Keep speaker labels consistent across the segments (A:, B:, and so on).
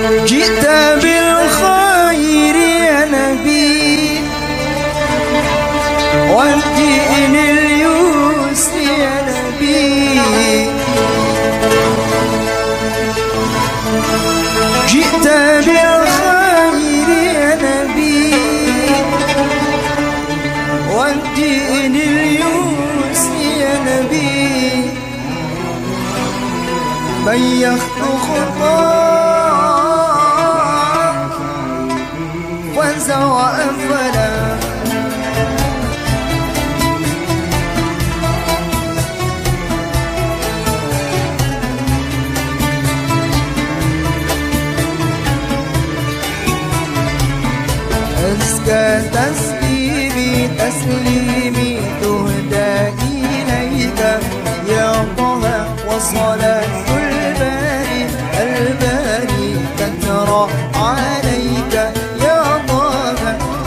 A: جئت بالخير يا نبي والدين اليسر يا نبي. جئت بالخير يا نبي والدين اليسر يا نبي. بيخت خطاك وانزوى أفلا. أزكى تسليمي تسليمي تهدى إليك يا طه وصلاة الباري الباري تترى عليك يا طه.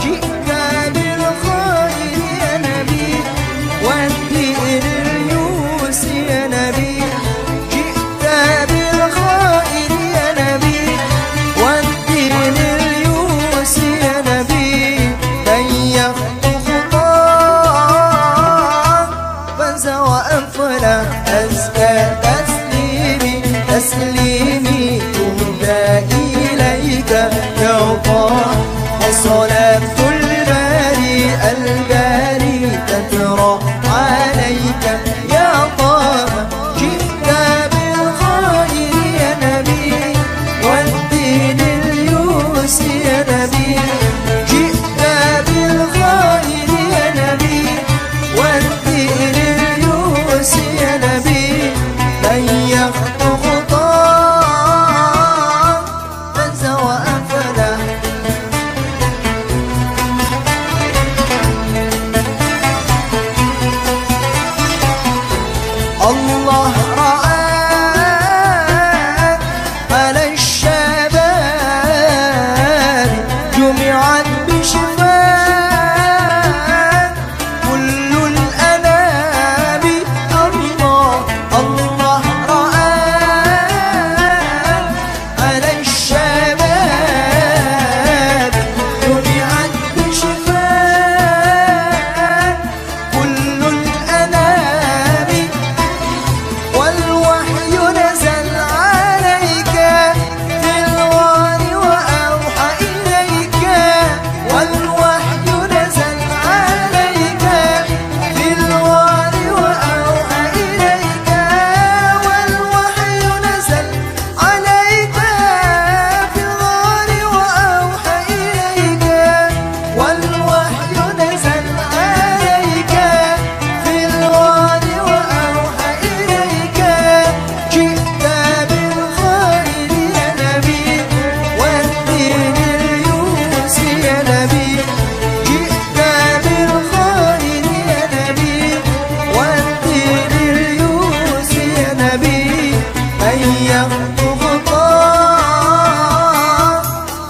A: جئت بالخير يا نبي والدين اليسر يا نبي. جئت بالخير يا نبي والدين اليسر يا نبي. بيخت خطاك فانزوى أنفلا. أزكى تسليمي تسليمي تهدى إليك يا طه وصلاة الباري الباري تترى عليك يا طه. جئت بالخير يا نبي والدين اليسر يا نبي. جئت بالخير يا نبي والدين اليسر يا نبي. بيخت خطاك فانزوى أفلا. الله رآك على الشباب جمعت بشفاك كل الأنام. الله الله رآك على الشباب جمعت بشفاك كل الأنام. والوحي نزل عليك في الغار وأوحى إليك. والوحي نزل عليك في الغار وأوحى إليك. والوحي نزل عليك في الغار وأوحى إليك. والوحي نزل عليك في الغار وأوحى إليك. جئت بالخير يا نبي والدين اليسر يا نبي. جئت بالخير يا نبي والدين اليسر يا نبي. بيخت خطاك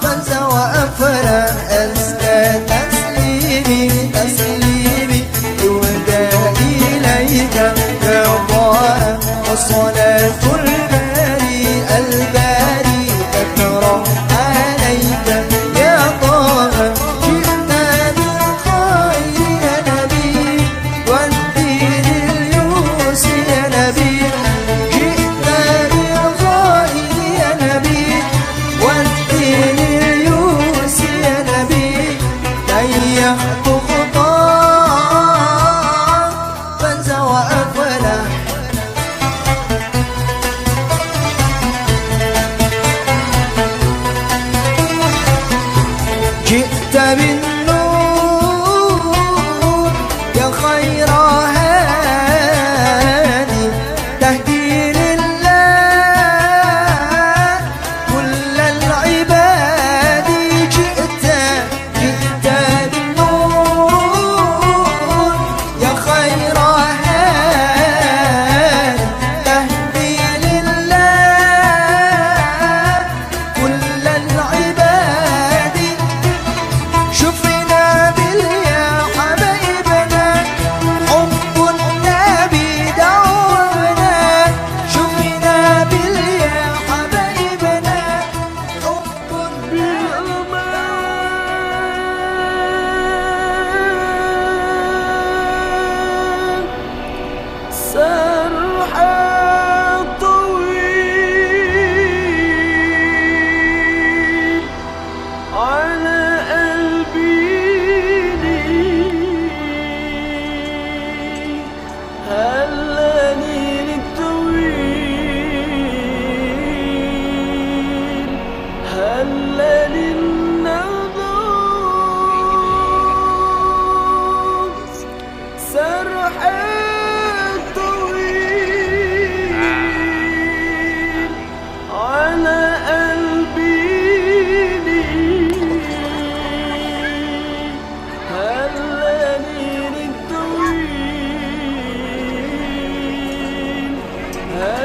A: فانزوى أفلا. أزكى تسليمي تسليمي تهدى إليك يا طه وصلاة الباري الباري تترى عليك يا طه. جئت بالخير يا نبي والدين اليسر يا نبي. جئت بالخير يا نبي والدين اليسر يا نبي. بيخت خطاك فانزوى أفلا. جئت بالنور يا خير هادي تهدي لله كل العباد. جئت بالنور يا خير هادي تهدي لله كل العباد. شفنا باليا حبايبنا حب النبي دعونا.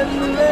B: الليل